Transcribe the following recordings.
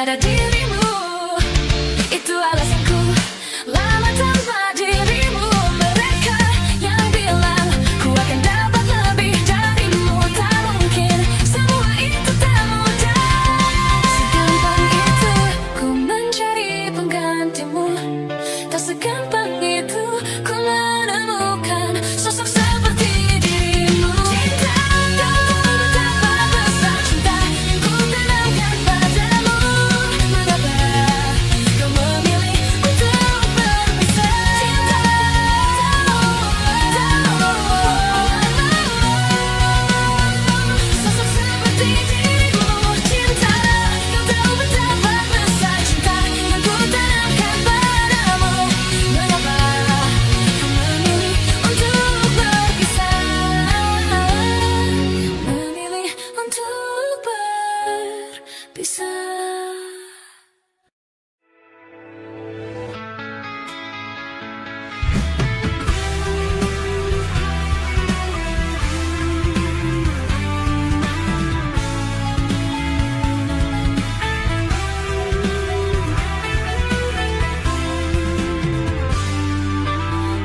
pada dirimu. Itu alasanku lama tanpa dirimu. Mereka yang bilang ku akan dapat lebih darimu, tak mungkin, semua itu tak mudah. Segampang itu ku mencari penggantimu, tak segampang itu ku menemukan sosok seperti dirimu. Cinta, kau tahu betapa besar cinta yang ku tanamkan padamu. Mengapa kau memilih untuk berpisah? Cinta, sosok seperti dirimu. Cinta, kau tahu betapa besar cinta yang ku tanamkan padamu. Mengapa kau memilih untuk berpisah? Memilih untuk berpisah.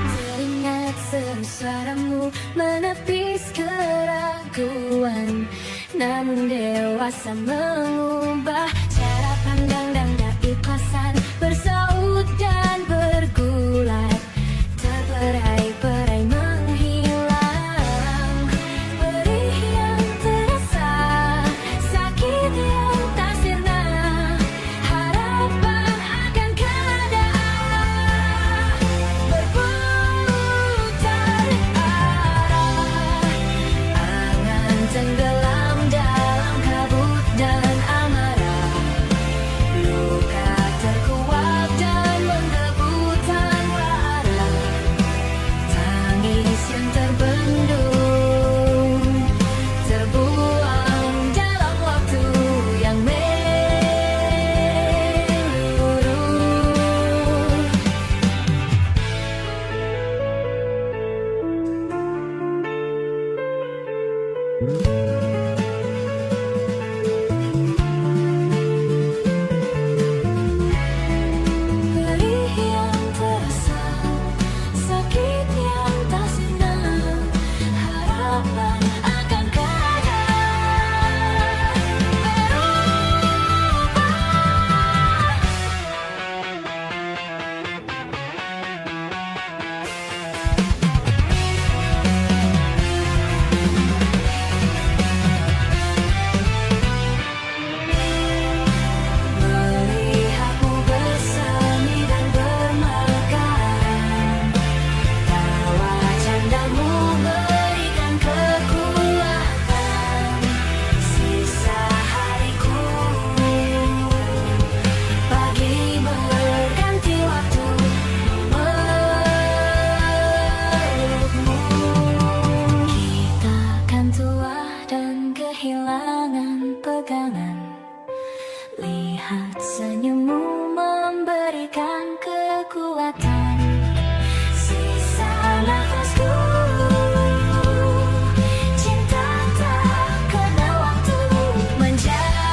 Teringat suaramu menepis keraguan, namun dewasa mengubah cara pandang dan keikhlasan. Bersaut dan bergulat, terperai-perai menghilang. Perih yang terasa, sakit yang tak sirna, harapan akan keadaan berputar arah. Angan tenggelam dalam kabut dan amarah. Luka terkuak dan menggebu tanpa arah. Tangis yang terbendung, terbuang dalam waktu yang meluruh. Perih yang terasa, sakit yang tak sirna, harapan akan keadaan berubah. Melihatmu bersemi dan bermekaran, tawa candamu berikan kekuatan. Sisa hariku, pagi berganti waktu melukmu. Kita akan tua dan kehilangan pegangan. Lihat senyummu memberikan kekuatan. Sisa nafasku, cinta tak kenal waktu menjagamu.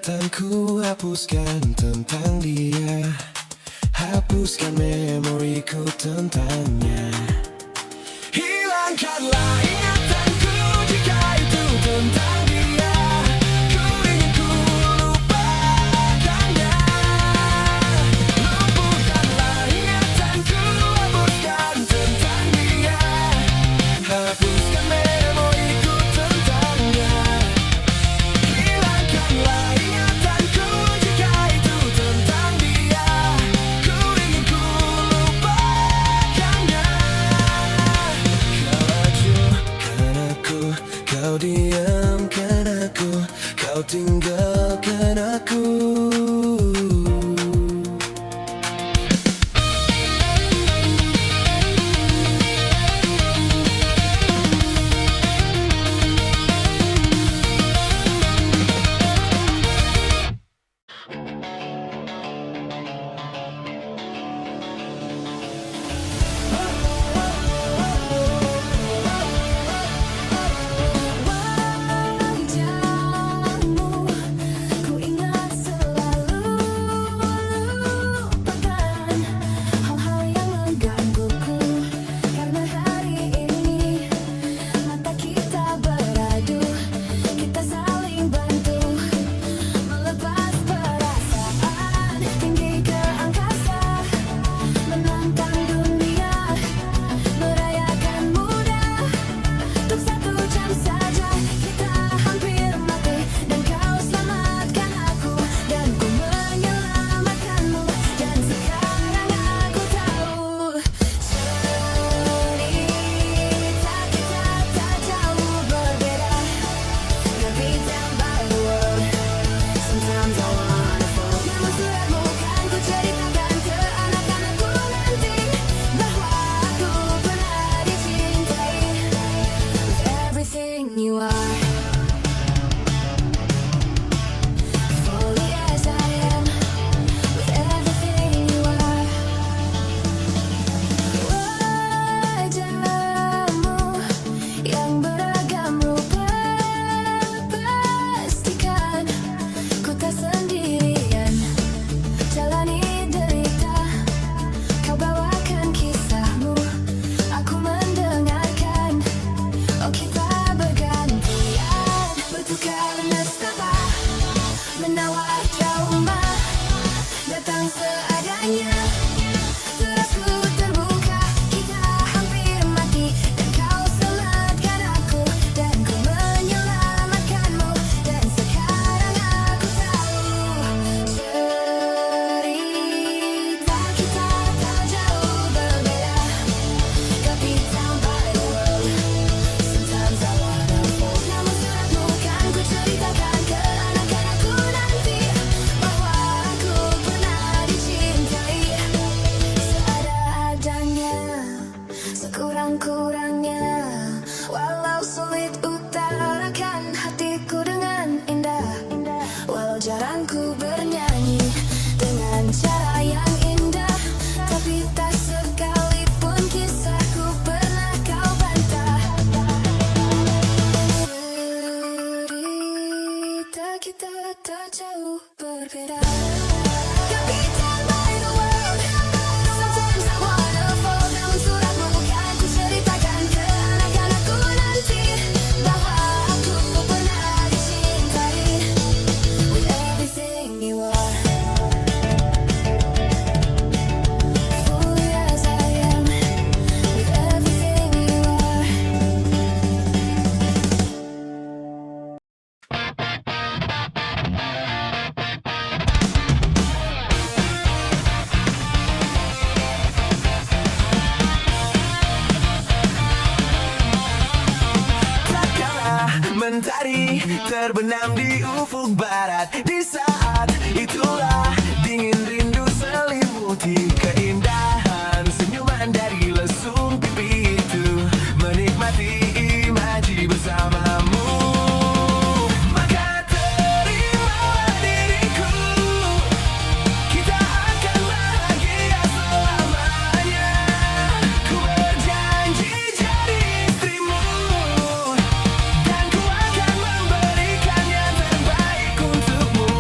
ingatanku, hapuskan tentang dia. Hapuskan memoriku tentangnya. Hilangkanlah ingatanku jika itu tentang dia. Ku ingin ku lupakannya. Lumpuhkanlah ingatanku, hapuskan tentang dia. Hapuskan memoriku tentangnya. Hilangkanlah ingatanku jika itu tentang dia. Ku ingin ku lupakannya. Kau acuhkan aku, kau diamkan aku, kau tinggalkan aku. Wajahmu ku ingat selalu. Lupakan hal-hal yang menggangguku. Karena hari ini mata kita beradu. Kita saling bantu melepas perasaan. Tinggi ke angkasa, menantang dunia, merayakan muda. Untuk 1 jam saja kita hampir mati, dan kau selamatkan aku, dan ku menyelamatkanmu. Dan sekarang aku tahu cerita kita tak jauh berbeda. Tapi down by the world, sometimes I wanna fall. Namun suratmu kan ku ceritakan ke anak-anakku nanti, bahwa aku pernah dicintai. With everything you are, fully as I am. With everything you are. Wajahmu yang beragam rupa, pastikan ku tak sendirian. Jalani derita, kau bawakan kisahmu, aku mendengarkan. Oh, kita bergantian, bertukar nestapa, menawar trauma, datang seadanya. Terasku terbuka, kita hampir mati, dan kau selamatkan aku, dan ku menyelamatkanmu. Dan sekarang aku tahu cerita kita tak jauh berbeda. Tapi down by the world, sometimes I wanna fall. Namun suratmu kan ku ceritakan ke anak-anakku nanti, bahwa aku pernah dicintai. Seada-adanya, sekurang-kurangnya, walau sulit utarakan hatiku dengan indah. Walau jarang ku bernyanyi dengan cara yang indah, tapi tak sekalipun kisahku pernah kau bantah. Cerita kita tak jauh berbeda. Tapi down by the world, sometimes I wanna fall. Namun suratmu kan ku ceritakan ke anak-anakku nanti, bahwa aku pernah dicintai. With everything you are, fully as I am. With everything you are. Tak kalah mentari terbenam di ufuk barat. Di saat itulah dingin rindu selimuti keindahan senyuman dari lesung pipi itu, menikmati imaji bersamamu. Maka terimalah diriku, kita akan bahagia selamanya. Ku berjanji jadi istrimu, dan ku akan memberikan yang terbaik untukmu.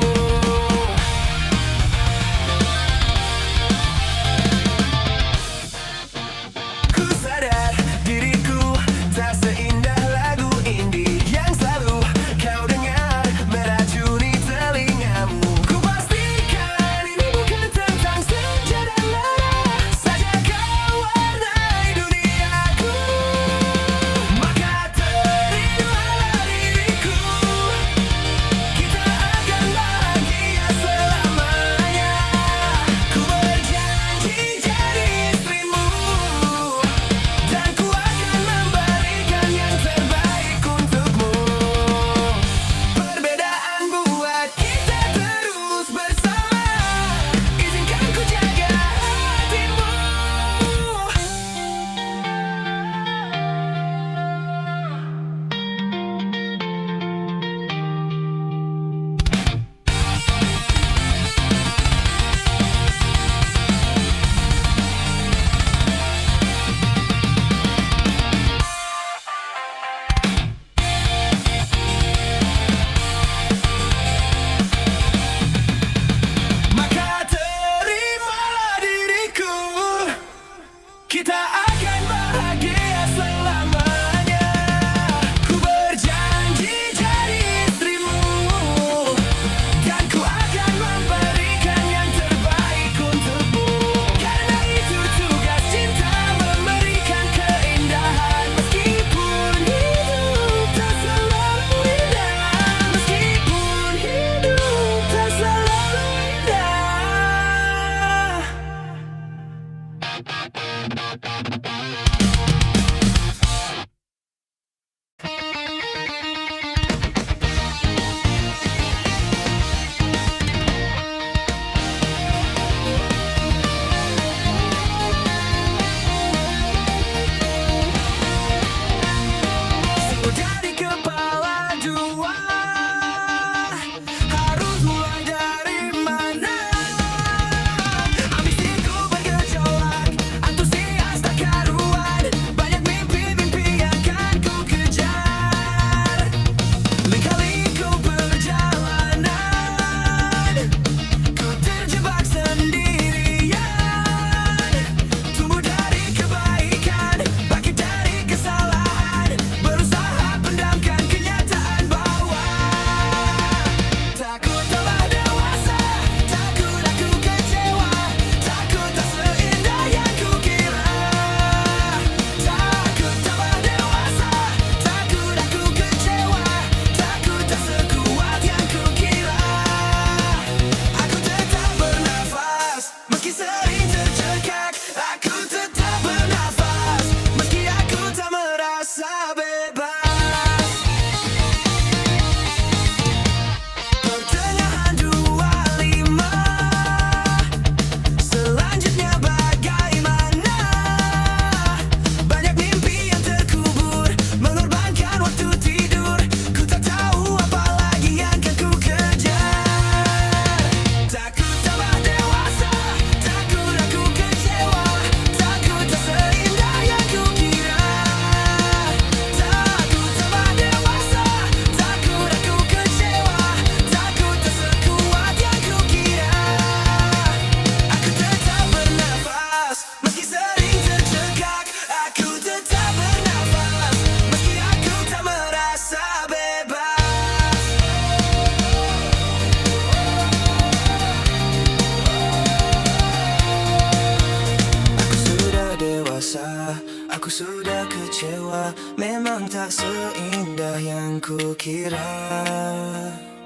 memang tak seindah yang kukira.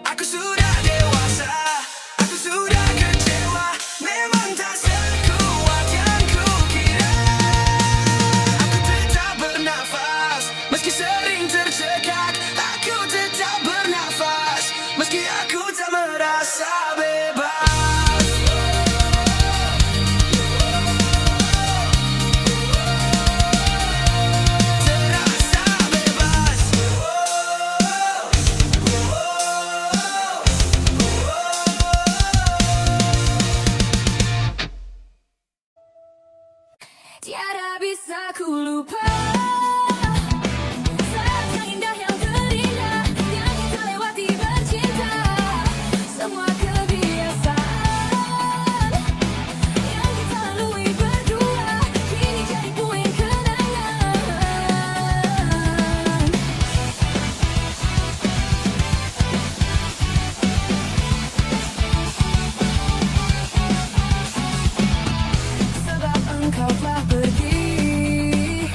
Aku sudah dewasa, aku sudah kecewa, memang tak sekuat yang kukira. Aku tetap bernafas, meski sering tercekat. Aku tetap bernafas, meski aku tak merasa bebas. Terasa bebas. Tiada bisa ku lupa saat yang indah yang terindah yang kita lewati bercinta. Semua kebiasaan yang kita lalui berdua kini jadi puing kenangan. Sebab engkau telah pergi,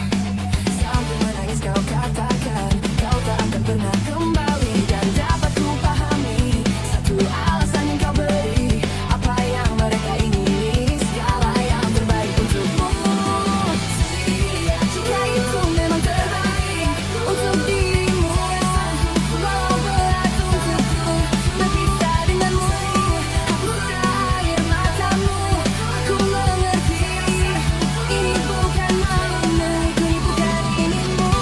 sampai menangis kau katakan kau tak akan pernah kembali. Dan dapat ku pahami satu alasan yang kau beri, apa yang mereka ingini, segala yang terbaik untukmu sendiri. Jika itu memang terbaik untuk dirimu, walau berat untukku berpisah denganmu. Hapuslah air matamu, aku mengerti. Ini bukan maumu, ini bukan inginmu.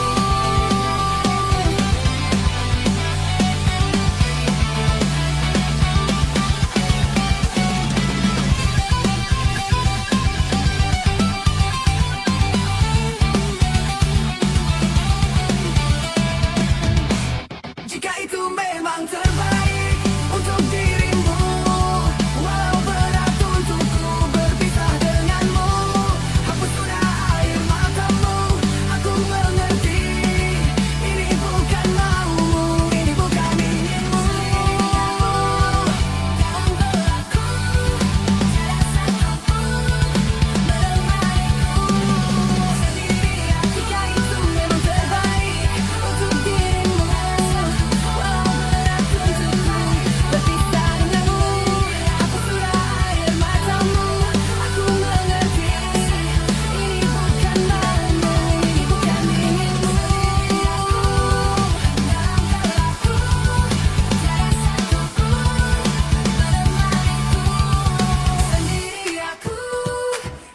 Jika itu memang terbaik untuk dirimu, walau berat untukku berpisah denganmu. Hapuslah air matamu, aku mengerti. Ini bukan maumu, ini bukan inginmu. Dalam gelapku, tiada satupun menemaniku sendiri. Jika itu memang terbaik untuk dirimu, walau berat untukku berpisah denganmu. Hapuslah air matamu, aku mengerti. Ini bukan maumu, ini bukan inginmu.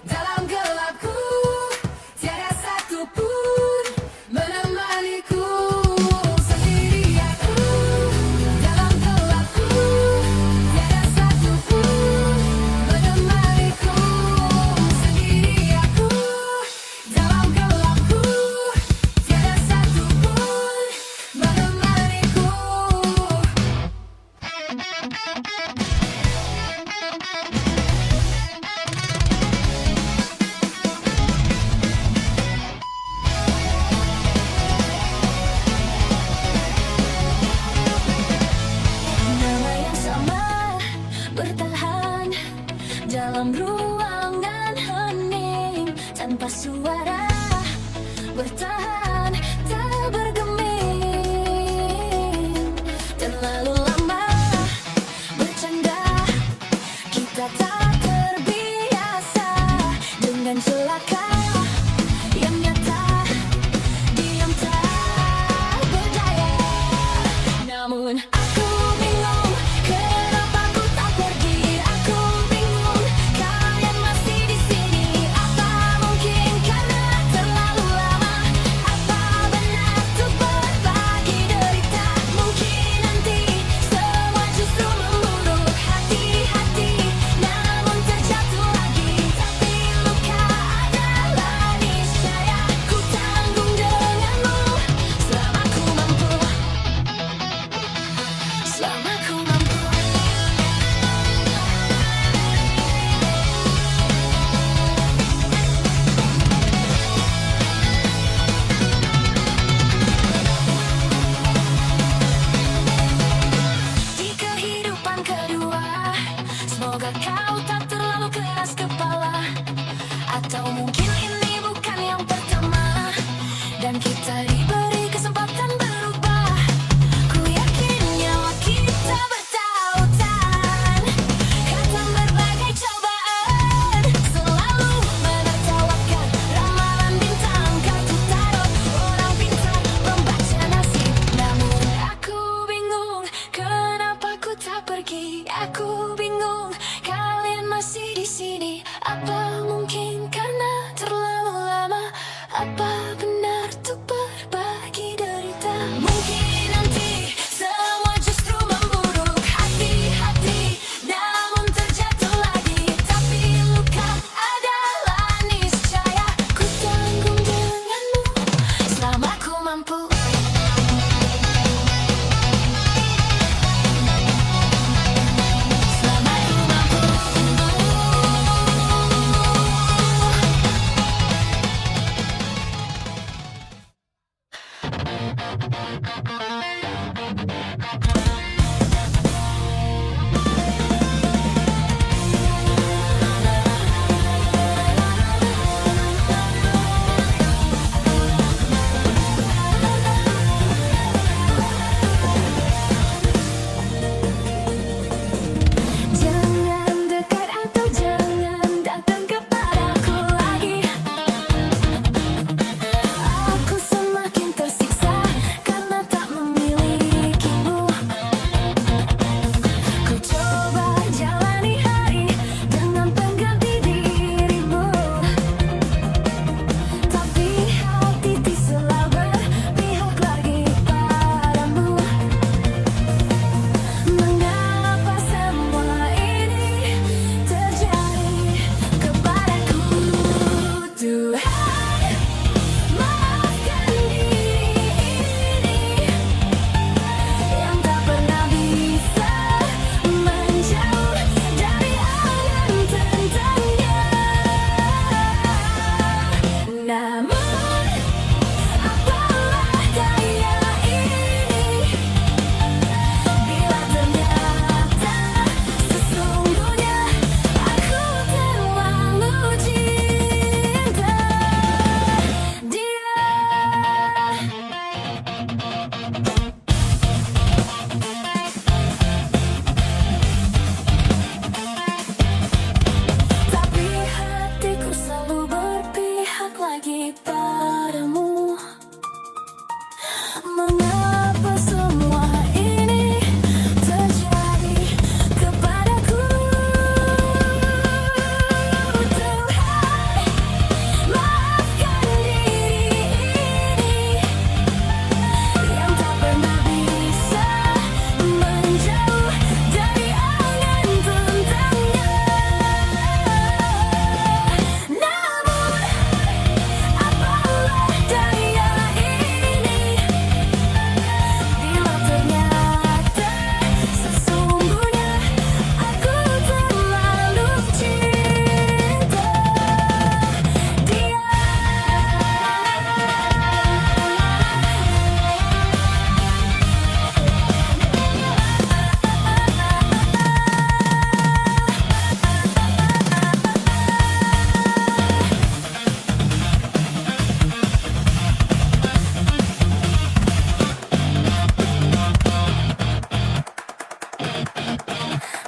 Dalam gelapku, tiada satupun menemaniku sendiri. Aku dalam gelapku, tiada satupun menemaniku sendiri. Aku dalam gelapku, tiada satupun menemaniku nama yang sama bertahan dalam ruangan hening tanpa suara, bertahan tak bergeming. Terlalu lama bercanda, kita tak terbiasa dengan celaka yang nyata. Diam tak berdaya, namun aku bingung kenapa ku tak pergi. Aku bingung kalian masih di sini. Apa mungkin karena Aku bingung, kalian masih di sini. Apa mungkin karena terlalu lama? Apa benar untuk berbagi derita? Mungkin nanti semua justru memburuk. Hati-hati, namun terjatuh lagi. Tapi luka adalah niscaya. Ku tanggung denganmu selama ku mampu. Jangan dekat atau jangan datang kepadaku lagi. Aku semakin tersiksa karena tak memilikimu. Ku coba jalani hari dengan pengganti dirimu, tapi hati selalu berpihak lagi padamu. Mengapa semua ini terjadi kepadaku? Tuhan, maafkan diri ini yang tak pernah bisa menjauh dari angan tentangnya. Namun, apalah daya ini bila ternyata sesungguhnya aku terlalu cinta dia. Tapi hatiku selalu berpihak lagi padamu. Mengapa semua ini terjadi kepadaku? Tuhan, maafkan diri ini yang tak pernah bisa menjauh dari angan tentangnya. Namun, apalah daya ini bila ternyata sesungguhnya aku terlalu cinta dia.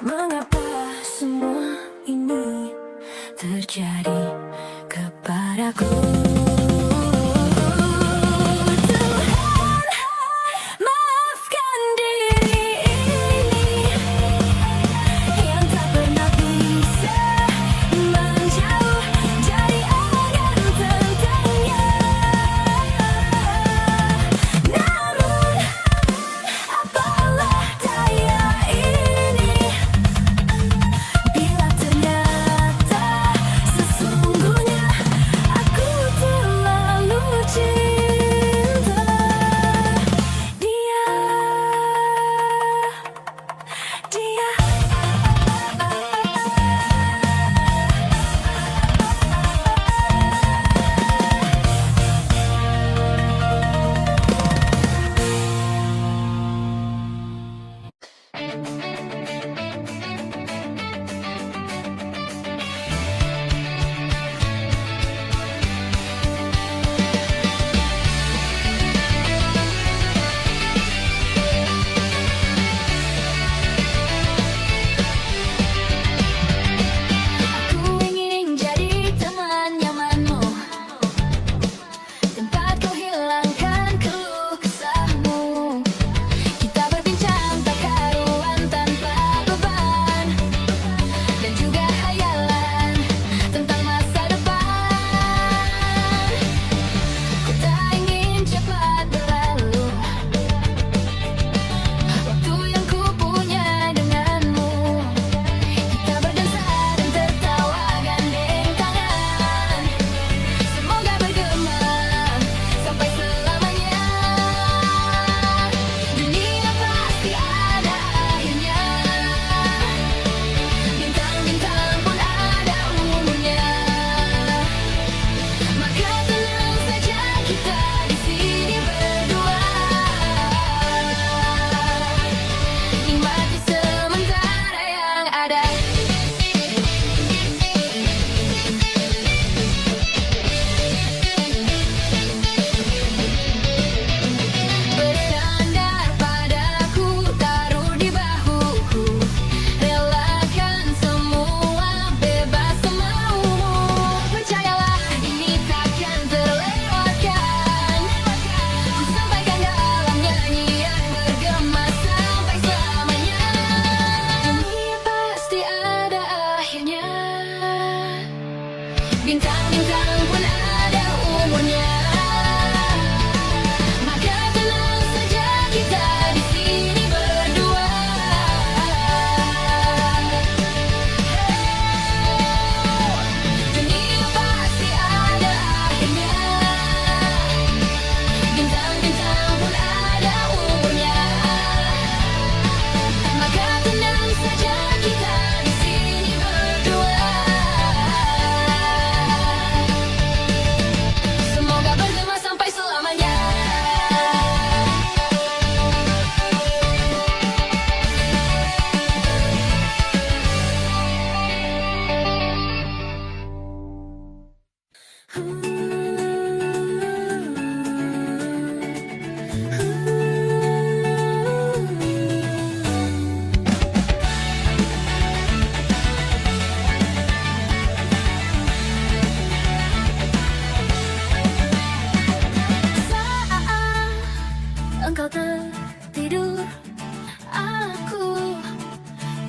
Mengapa semua ini terjadi kepadaku? Tuhan, maafkan diri ini yang tak pernah bisa menjauh dari angan tentangnya. Namun, apalah daya ini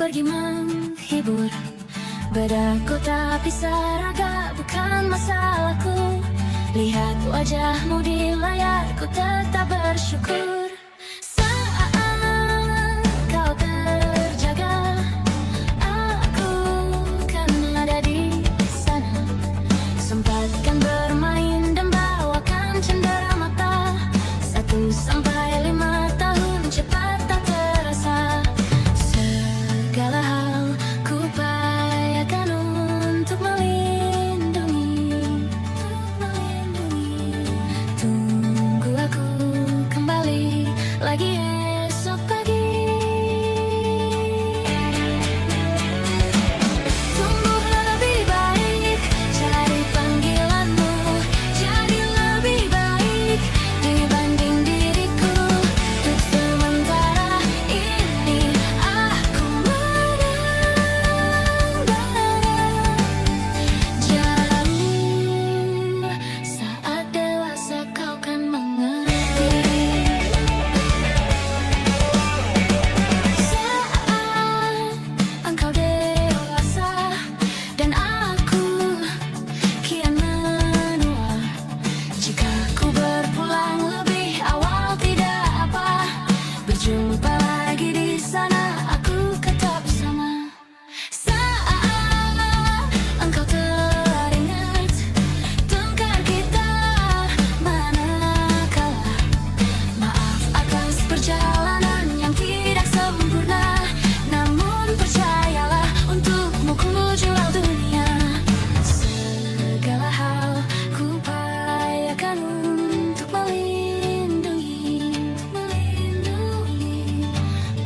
pergi menghibur. Beda kota pisah raga bukan masalahku. Lihat wajahmu di layar, ku tetap bersyukur. Saat kau terjaga, aku kan ada di sana. Sempatkan bermain dan bawakan cendera mata. 1 sampai 5 tahun cepat tak terasa. Segala hal ku upayakan untuk melindungi. Tunggu aku kembali lagi esok pagi. Tumbuh lebih baik, cari panggilanmu. Jadi lebih baik dibanding diriku. Untuk sementara ini aku jauh. Saat dewasa kau kan mengerti. Saat engkau dewasa dan aku kian menua. Jika ku berpulang lebih awal tidak apa. Berjumpa lagi di sana, aku tetap sama. Saat engkau teringat tengkar kita manakala. Maaf atas perjalanan yang tidak sempurna. Namun percayalah, untukmu ku jual dunia. Segala hal ku upayakan untuk melindungi.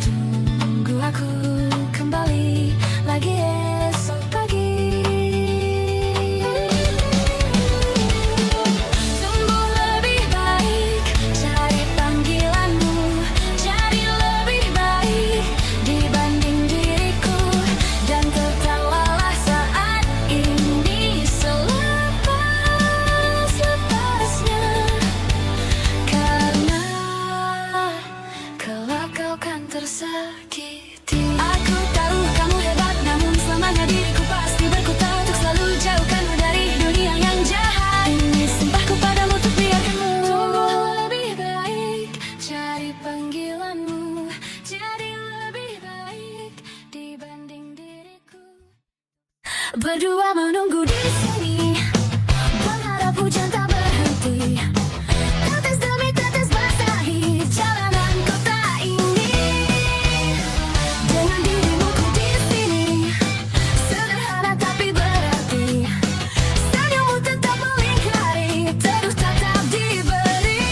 Tunggu aku kembali lagi esok pagi. Tumbuh lebih baik, cari panggilanmu. Jadi lebih baik dibanding diriku. Dan tertawalah saat ini selepas-lepasnya. Karena kelak kau kan tersakiti. Aku tahu kamu hebat, namun selamanya diriku pasti berkutat untuk selalu jauhkanmu dari dunia yang jahat. Ini sumpahku padamu untuk biarkanmu tumbuh lebih baik, cari panggilanmu. Jadi lebih baik dibanding diriku. Berdua menunggu di sini, berharap hujan tak berhenti. Tetes demi tetes basahi jalanan kota ini. Dengan dirimu ku di sini, sederhana tapi berarti. Senyummu tetap melingkari, terus tetap diberi.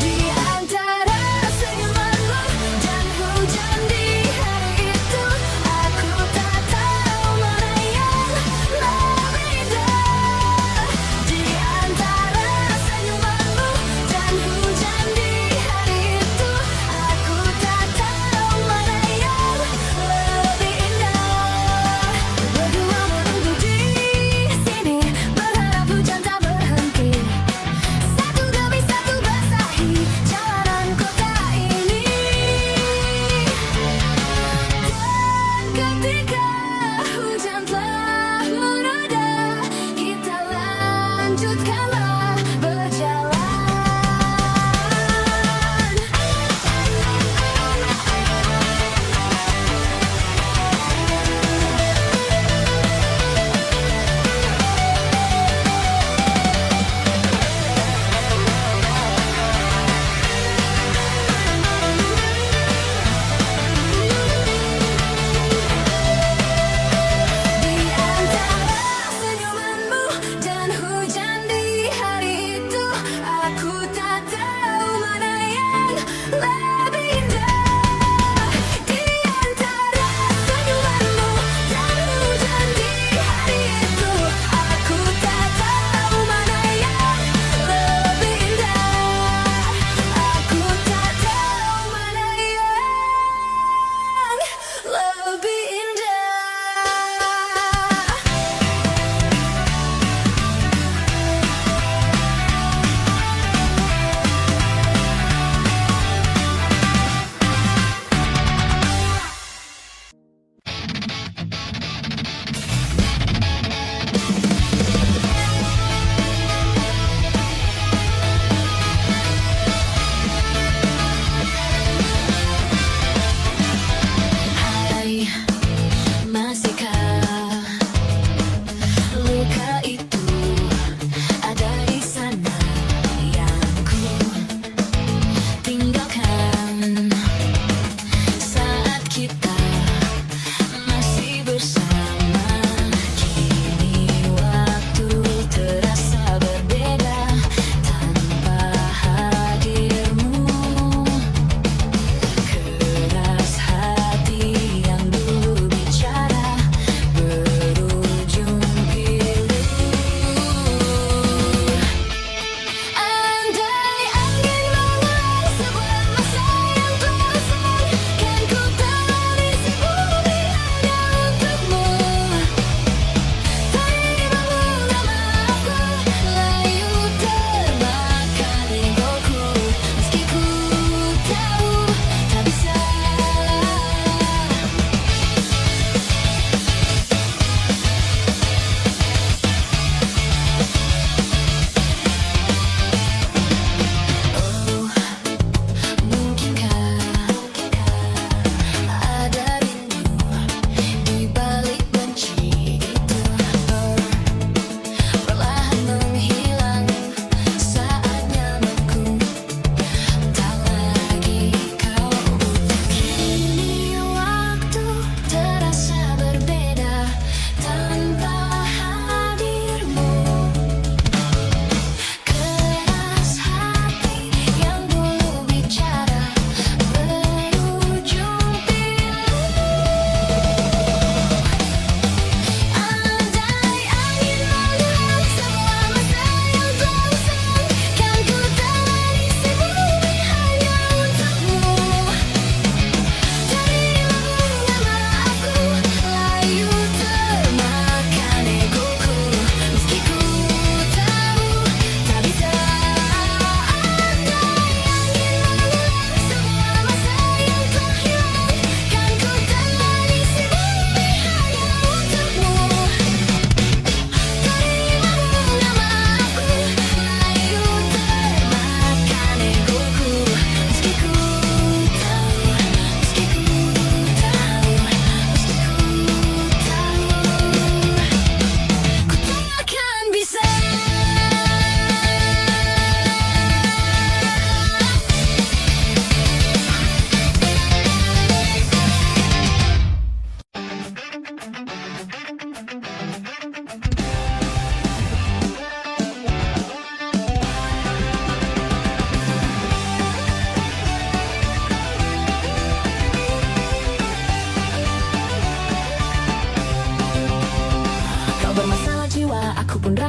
Di antara senyumanmu dan hujan di hari itu, aku tak tahu mana yang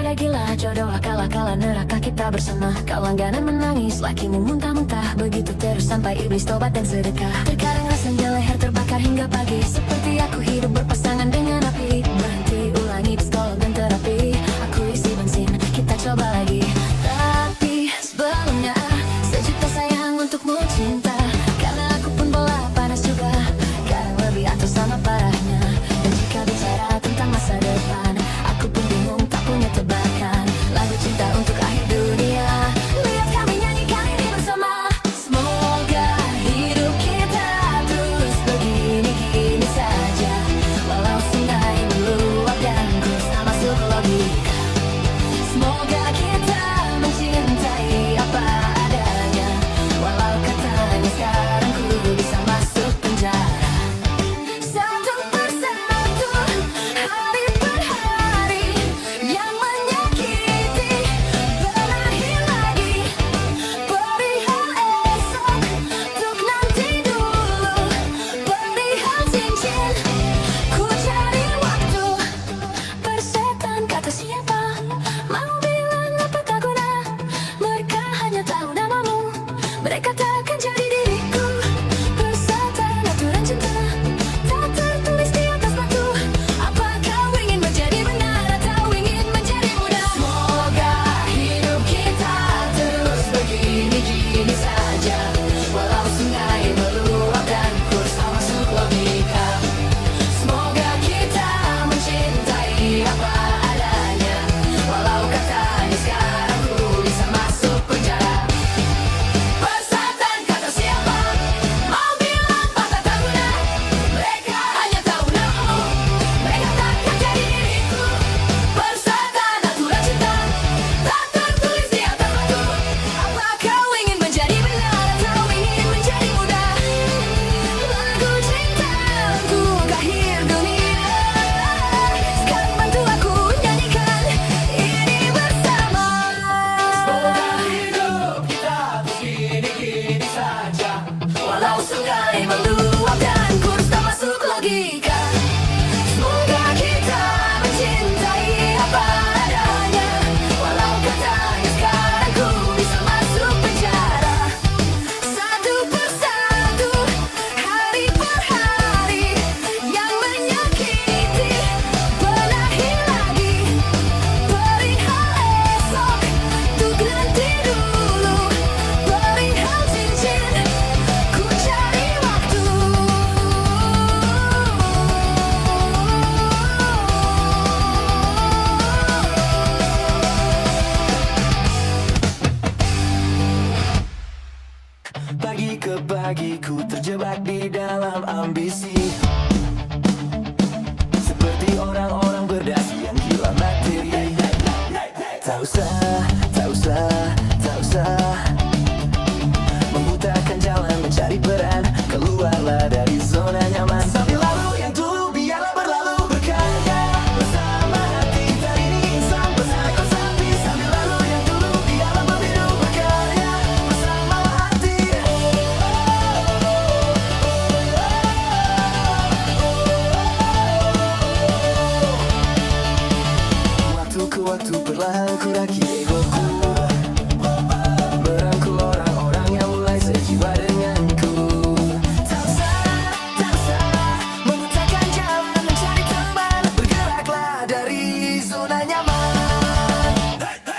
gila-gila jodoh akal-akalan neraka kita bersama. Kau langganan menangis, lakimu muntah-muntah. Begitu terus sampai iblis tobat dan sedekah. Terkadang rasanya leher terbakar hingga pagi. Seperti aku hidup berpasangan dengan api. Berhenti, ulangi psikolog dan terapi. Aku isi bensin, kita coba lagi. Tapi sebelumnya sejuta sayang untukmu cinta. Karena aku pun bola panas juga. Kadang lebih atau sama parahnya. Dan jika bicara tentang masa depan, aku pun bingung tak punya tebakan. Lagu cinta untuk akhir dunia. Lihat kami nyanyikan ini bersama. Semoga hidup kita terus begini-gini saja. Walau sungai meluap dan terus tak masuk logika. Semoga kita mencintai apa adanya. Walau katanya sekarang ku bisa masuk penjara. Satu persatu, hari per hari yang menyakiti. Benahi lagi perihal esok, untuk nanti dulu. Perihal cincin, ku cari waktu. Persetan kata siapa, mau bilang apa tak guna. Mereka hanya tahu namamu, mereka takkan jadi diriku. Persetan aturan cinta, tak tertulis di atas batu. Apa kau ingin menjadi benar atau ingin menjadi muda? Semoga hidup kita terus begini-gini saja. Walau sungai meluap dan terus tak masuk logika. Semoga kita mencintai apa adanya. Walau katanya sekarang ku bisa masuk penjara. Persatan kata siapa, mau bilang patah tak guna. Mereka hanya tahu namamu, mereka takkan jadi diriku. Persatan aturan cinta, tak tertulis di atas batu. Apa kau ingin menjadi benar atau ingin menjadi muda? Lagu cinta untuk akhir dunia. Sekarang bantu aku nyanyikan ini bersama. Semoga hidup kita terus gini-gini saja. Walau sungai meluap dan kurs tak masuk logika. Semoga kita mencintai apa adanya. Walau katanya sekarang ku bisa masuk penjara. Satu persatu, hari per hari yang menyakiti. Benahi lagi perihal esok, untuk nanti dulu. Perihal cincin, ku cari waktu. Pagi ke pagi ku terjebak di dalam ambisi. Seperti orang-orang berdasi yang gila materi. Tak usah, tak usah, tak usah membutakan jalan mencari peran. Keluarlah dari zona nyaman. Sambil lalu yang dulu biarlah berlalu. Berkarya bersama hati. Hari ini insan bersama sapi. Sambil lalu yang dulu biarlah membiru. Berkarya bersama hati. Waktu ke waktu perlahan ku rakit egoku. Merangkul orang-orang yang mulai sejiwa denganku. Tak usah membutakan jalan mencari teman. Bergeraklah dari zona nyaman.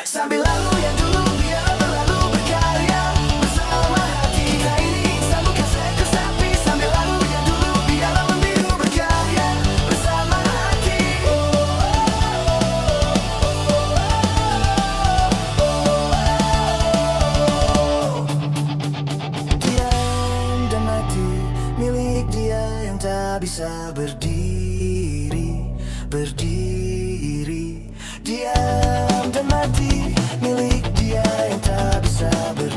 Sambil lalu yang dulu biarlah berlalu. Berkarya bersama hati. Kita ini insan bukan seekor sapi. Sambil lalu yang dulu biarlah membiru. Berkarya bersama hati. Diam dan mati milik dia yang tak bisa berdiri. Berdiri. Diam dan mati milik dia yang tak bisa berdiri.